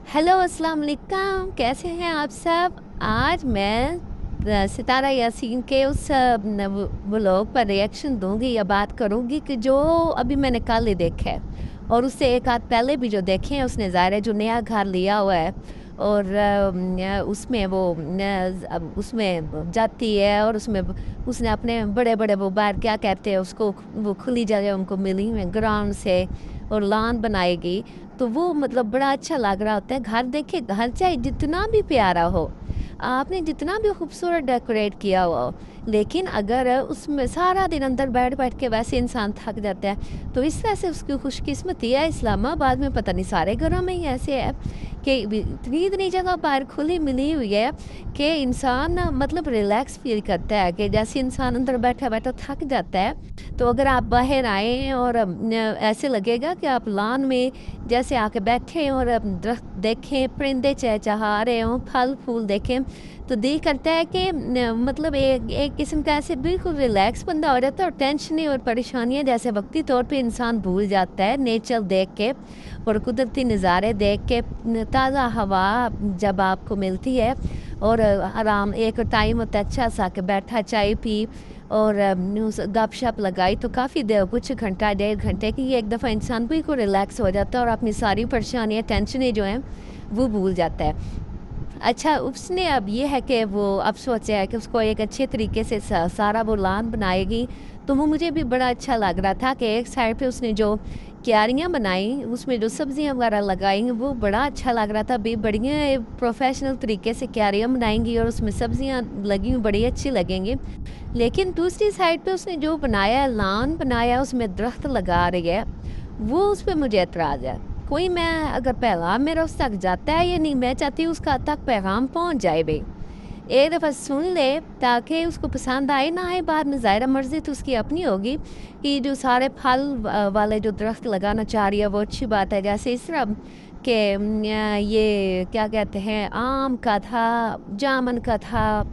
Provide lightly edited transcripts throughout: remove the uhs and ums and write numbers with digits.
Hello अस्सलाम वालेकुम, कैसे हैं आप सब? आज मैं सितारा यासीन के उस व्लॉग पर रिएक्शन दूंगी या बात करूंगी कि जो अभी मैंने कल ही देखा है और उससे एक आध पहले भी जो देखे हैं उसने ज़ाहिर है जो नया घर लिया हुआ है और उसमें वो उसमें जाती है और उसमें उसने अपने बड़े बड़े वो बाहर क्या कहते हैं उसको, वो खुली जगह उनको मिली हुई ग्राउंड से और लॉन बनाएगी, तो वो मतलब बड़ा अच्छा लग रहा होता है। घर देखे, घर चाहे जितना भी प्यारा हो, आपने जितना भी खूबसूरत डेकोरेट किया हुआ हो, लेकिन अगर उसमें सारा दिन अंदर बैठ बैठ के वैसे इंसान थक जाता है, तो इस तरह से उसकी खुशकिस्मती है। इस्लामाबाद में पता नहीं सारे घरों में ही ऐसे है कि इतनी इतनी जगह बाहर खुली मिली हुई है कि इंसान ना मतलब रिलैक्स फील करता है, कि जैसे इंसान अंदर बैठा बैठा थक जाता है, तो अगर आप बाहर आएँ और ऐसे लगेगा कि आप लॉन में जैसे आके बैठे और दरख्त देखें, परिंदे चहचहा रहे हों, फल फूल देखें, तो दिल करता है कि मतलब एक किस्म का ऐसे बिल्कुल रिलैक्स बंदा हो जाता है और टेंशनें और परेशानियां जैसे वक्ती तौर पे इंसान भूल जाता है नेचर देख के और कुदरती नज़ारे देख के। ताज़ा हवा जब आपको मिलती है और आराम एक टाइम होता है अच्छा सा के बैठा चाय पी और गपशप लगाई, तो काफ़ी देर, कुछ घंटा डेढ़ घंटे की एक दफ़ा इंसान बिल्कुल रिलैक्स हो जाता है और अपनी सारी परेशानियाँ टेंशनें जो हैं वो भूल जाता है। अच्छा, उसने अब ये है कि वो अब सोचा है कि उसको एक अच्छे तरीके से सारा वो लॉन बनाएगी, तो वो मुझे भी बड़ा अच्छा लग रहा था कि एक साइड पे उसने जो क्यारियाँ बनाई, उसमें जो सब्जियाँ वगैरह लगाई, वो बड़ा अच्छा लग रहा था। भी बढ़िया प्रोफेशनल तरीके से क्यारियाँ बनाएंगी और उसमें सब्जियाँ लगी हुई बड़ी अच्छी लगेंगी। लेकिन दूसरी साइड पे उसने जो बनाया है, लॉन बनाया, उसमें दरख्त लगा रही है, वो उस पे मुझे एतराज़ है। कोई, मैं अगर पैगाम मेरा उस तक जाता है या नहीं, मैं चाहती हूँ उसका तक पैगाम पहुँच जाए भाई, एक दफ़ा सुन ले, ताकि उसको पसंद आए ना आए बाद में ज़ाहिर मर्ज़ी तो उसकी अपनी होगी कि जो सारे फल वाले जो दरख्त लगाना चाह रही है वो अच्छी बात है। जैसे इस तरह के ये क्या कहते हैं, आम का था, जामुन का था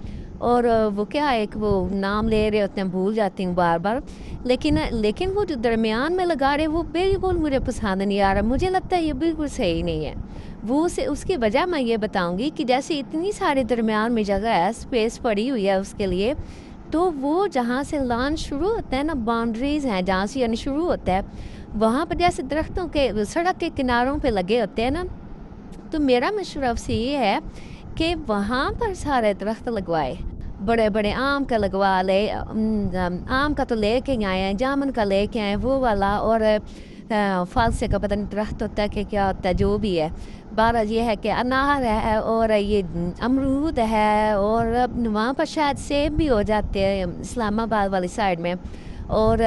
और वो क्या एक वो नाम ले रहे होते हैं, भूल जाती हूँ बार बार। लेकिन लेकिन वो जो दरमियान में लगा रहे वो बिल्कुल मुझे पसंद नहीं आ रहा, मुझे लगता है ये बिल्कुल सही नहीं है। वो से उसकी वजह मैं ये बताऊंगी कि जैसे इतनी सारे दरमियान में जगह है, स्पेस पड़ी हुई है उसके लिए, तो वो जहाँ से लॉन शुरू होता है ना, बाउंड्रीज़ हैं जहाँ से यानी शुरू होता है, वहाँ पर जैसे दरख्तों के सड़क के किनारों पे लगे होते हैं ना, तो मेरा मशवरा से ये है कि वहाँ पर सारे दरख्त लगवाए, बड़े बड़े आम का लगवा ले, आम का तो लेके ही आए हैं, जामुन का लेके आए वो वाला, और फालसे का पता नहीं दरख्त होता है कि क्या होता है, जो भी है। बहरहाल ये है कि अनार है और ये अमरूद है और वहाँ पर शायद सेब भी हो जाते हैं इस्लामाबाद वाली साइड में, और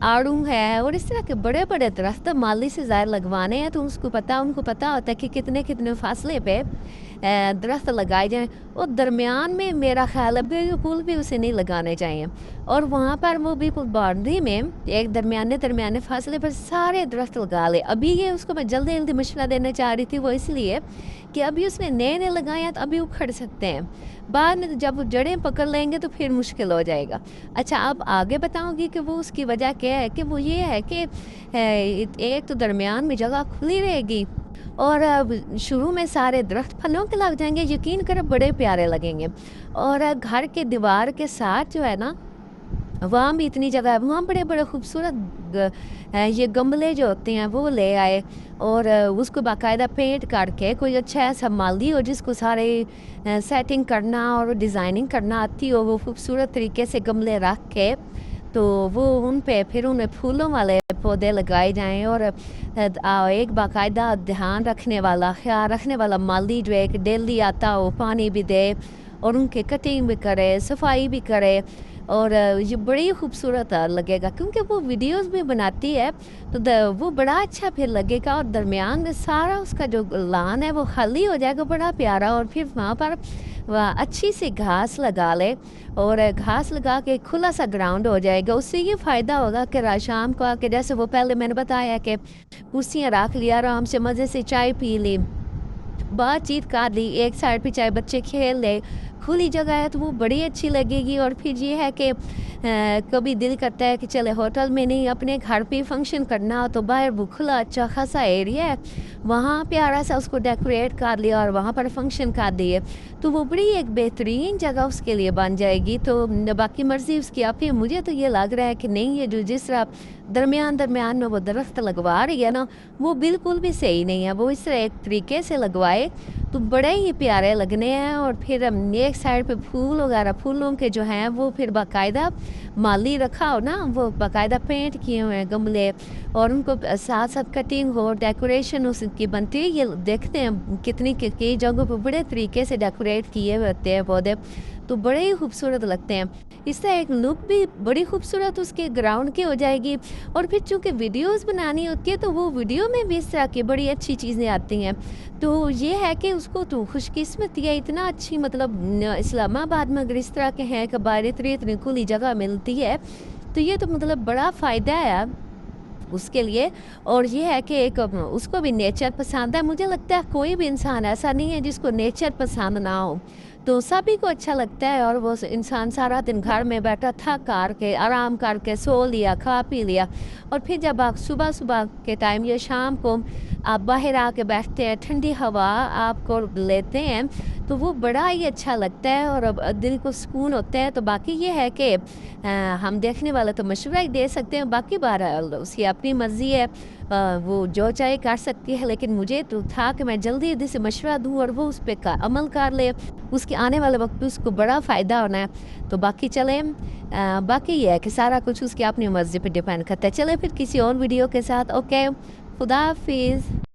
आड़ू है और इस तरह के बड़े बड़े दरख्त माली से ज़ाहिर लगवाने हैं, तो उनको पता होता है कि कितने कितने फासले पे दरख्त लगाए जाएँ, और दरमियान में मेरा ख़्याल है बिल्कुल भी उसे नहीं लगाने चाहिए। और वहाँ पर वो बिल्कुल बाउंड्री में एक दरमियाने फासले पर सारे दरख्त लगा ले। अभी ये उसको मैं जल्दी-जल्दी मशवरा देना चाह रही थी, वो इसलिए कि अभी उसने नए-नए लगाए हैं तो अभी उखड़ सकते हैं। बाद में जब वो जड़ें पकड़ लेंगे तो फिर मुश्किल हो जाएगा। अच्छा, अब आगे बताऊँगी कि वो उसकी वजह क्या है, कि वो ये है कि एक तो दरमियान में जगह खुली रहेगी और अब शुरू में सारे दरख्त फलों के लग जाएँगे, यकीन करो बड़े प्यारे लगेंगे। और घर के दीवार के साथ जो है ना, वहाँ भी इतनी जगह है, वहाँ बड़े-बड़े खूबसूरत ये गमले जो होते हैं वो ले आए और उसको बाकायदा पेंट करके कोई अच्छा ऐसा माली हो जिसको सारे सेटिंग करना और डिज़ाइनिंग करना आती हो, वो खूबसूरत तरीके से गमले रख के, तो वो उन पे फिर उन्हें फूलों वाले पौधे लगाए जाएँ और एक बाकायदा ध्यान रखने वाला, ख़्याल रखने वाला माली जो एक डेली आता हो, पानी भी दे और उनकी कटिंग भी करे, सफाई भी करे, और ये बड़ी खूबसूरत लगेगा क्योंकि वो वीडियोस भी बनाती है, तो वो बड़ा अच्छा फिर लगेगा। और दरमियान में सारा उसका जो लॉन है वो खाली हो जाएगा, बड़ा प्यारा, और फिर वहाँ पर वह अच्छी सी घास लगा ले और घास लगा के खुला सा ग्राउंड हो जाएगा। उससे ये फ़ायदा होगा कि रात शाम को आके, जैसे वो पहले मैंने बताया कि कुर्सियाँ रख लिया, आराम से मज़े से चाय पी ली, बातचीत कर ली, एक साइड पे चाहे बच्चे खेल ले, खुली जगह है तो वो बड़ी अच्छी लगेगी। और फिर ये है कि कभी दिल करता है कि चले होटल में नहीं अपने घर पे फंक्शन करना हो तो बाहर वो खुला अच्छा खासा एरिया है, वहाँ प्यारा सा उसको डेकोरेट कर लिया और वहाँ पर फंक्शन कर दिए, तो वो बड़ी एक बेहतरीन जगह उसके लिए बन जाएगी। तो बाकी मर्ज़ी उसकी आप ही। मुझे तो ये लग रहा है कि नहीं, ये जो जिस तरह दरमियान में वो दरख्त लगवा रही है ना, वो बिल्कुल भी सही नहीं है। वो इस तरह एक तरीके से लगवाए तो बड़े ही प्यारे लगने हैं। और फिर एक साइड पे फूल वगैरह, फूलों के जो हैं वो फिर बाकायदा माली रखा हो ना, वो बाकायदा पेंट किए हुए हैं गमले, और उनको साथ साथ कटिंग हो, डेकोरेशन उसकी बनती है। ये देखते हैं कितनी कई जगहों पर बड़े तरीके से डेकोरेट किए हुए होते हैं पौधे, तो बड़े ही खूबसूरत लगते हैं। इससे एक लुक भी बड़ी खूबसूरत उसके ग्राउंड की हो जाएगी। और फिर चूँकि वीडियोस बनानी होती है तो वो वीडियो में भी इस तरह की बड़ी अच्छी चीज़ें आती हैं। तो ये है कि उसको तो खुशकिस्मती है, इतना अच्छी मतलब इस्लामाबाद में अगर इस तरह के हैं कि बाहर इतनी खुली जगह मिलती है तो ये तो मतलब बड़ा फ़ायदा है उसके लिए। और ये है कि एक उसको भी नेचर पसंद है। मुझे लगता है कोई भी इंसान ऐसा नहीं है जिसको नेचर पसंद ना हो, तो सभी को अच्छा लगता है। और वो इंसान सारा दिन घर में बैठा थक कर के आराम करके सो लिया, खा पी लिया, और फिर जब आप सुबह सुबह के टाइम या शाम को आप बाहर आके बैठते हैं, ठंडी हवा आपको लेते हैं, तो वो बड़ा ही अच्छा लगता है और अब दिल को सुकून होता है। तो बाकी ये है कि हम देखने वाले तो मशवरा ही दे सकते हैं, बाकी बहरहाल उसकी अपनी मर्ज़ी है, वो जो चाहे कर सकती है। लेकिन मुझे तो था कि मैं जल्दी जल्दी से मशवरा दूँ और वो उस पर अमल कर ले, उसके आने वाले वक्त में उसको बड़ा फ़ायदा होना है। तो बाकी चलें, बाकी ये है कि सारा कुछ उसकी अपनी मर्ज़ी पर डिपेंड करता है। चले फिर किसी और वीडियो के साथ, ओके, खुदा हाफिज़।